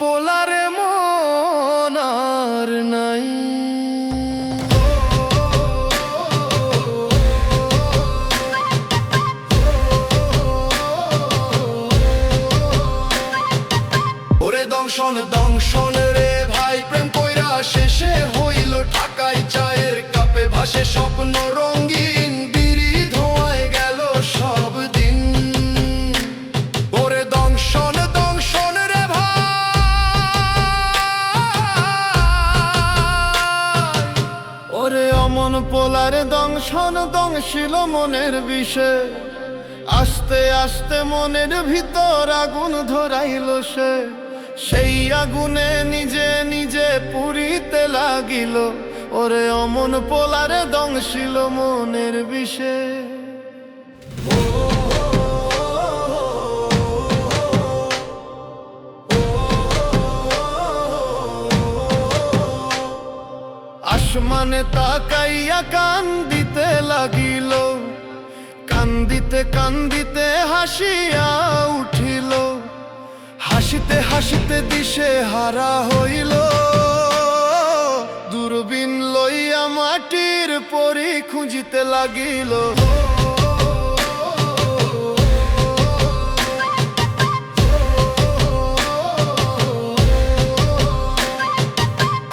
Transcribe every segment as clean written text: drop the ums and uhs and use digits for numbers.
পোলারে মন আর নাই। ওরে দংশন দংশন রে ভাই, প্রেম কইরা শেষে হইল ঢাকায় চায়ের কাপে ভাসে স্বপ্ন রঙিন, বিড়ি ধোঁয়ায় গেল সব দিন। ওরে দংশন দংশন রে ভাই, ওরে অমন পোলারে দংশন দংশিল মনের বিষে, আস্তে আস্তে মনের ভিতর আগুন ধরাইল সে, সেই আগুনে নিজে নিজে পুরিতে লাগিল। ওরে অমন পোলারে দংশিল মনের বিষে। আসমানে তাকাইয়া কান্দিতে লাগিল, কান্দিতে কান্দিতে হাসিয়া উঠিল, হাসিতে হাসিতে দিশে হারা হইল। দূরবীন লইয়া মাটির পরি খুঁজিতে লাগিল।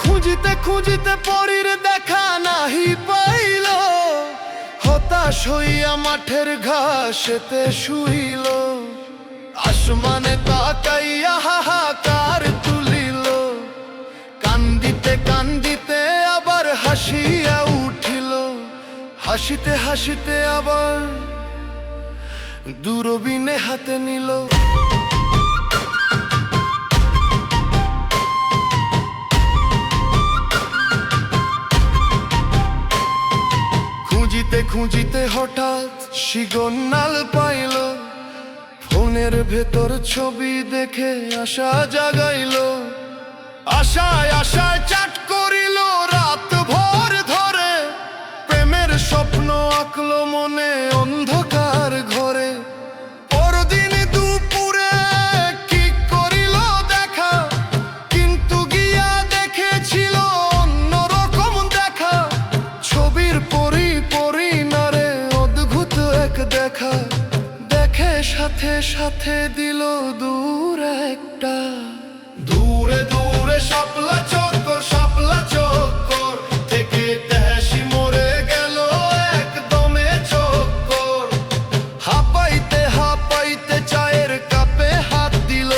খুঁজিতে খুঁজিতে পরীর দেখা নাহি পাইল, হতাশ হইয়া মাঠের ঘাসেতে শুইল। আসমানে তাকাইয়া হাহাকার তুলিল, কান্দিতে কান্দিতে আবার হাসিয়া উঠিল, হাসিতে হাসিতে আবার দূরবীনে হাতে নিল। খুঁজিতে খুঁজিতে হঠাৎ সিগন্যাল পাইল, ফোনের ভেতর ছবি দেখে আশা জাগাইল। আশায় আশায় চাট করিল রাত ভর ধরে, প্রেমের স্বপ্ন আঁকল মনে অন্ধকার ঘরে। পরদিন দুপুরে কি করিল দেখা, কিন্তু গিয়া দেখেছিল অন্যরকম দেখা। ছবির পরি পরি নারে অদ্ভুত এক দেখা, দেখে সাথে সাথে দিল দূর একটা। দূরে দূরে শাপলা চক্কর থেকে তেহাসি মরে গেল একদমে চক্কর। হাঁপাইতে হাঁপাইতে চায়ের কাপে হাত দিল,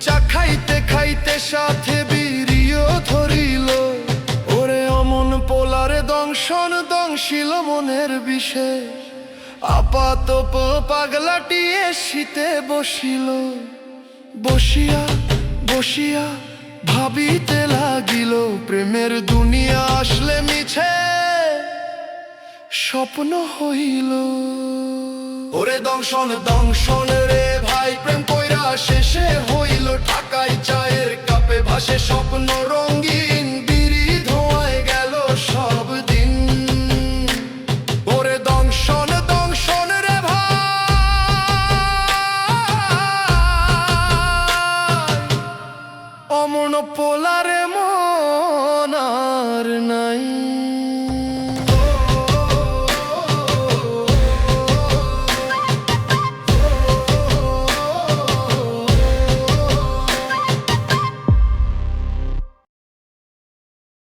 চা খাইতে খাইতে সাথে বিড়িও ধরিল। ওরে অমন পোলারে দংশন দংশিল মনের বিষে, আপাত পাগলাটি শীতে বসিল। বসিয়া বসিয়া ভাবিতে লাগিল, প্রেমের দুনিয়া আসলে মিছে স্বপ্ন হইল। ওরে দংশন দংশন রে ভাই, প্রেম কইরা শেষে হইল ঢাকায় চায়ের কাপে ভাসে স্বপ্ন রঙিন, বিড়ি ধোঁয়ায় গেল সব দিন। ওরে দংশন দংশন রে ভাই, অমন পোলারে মন আর নাই।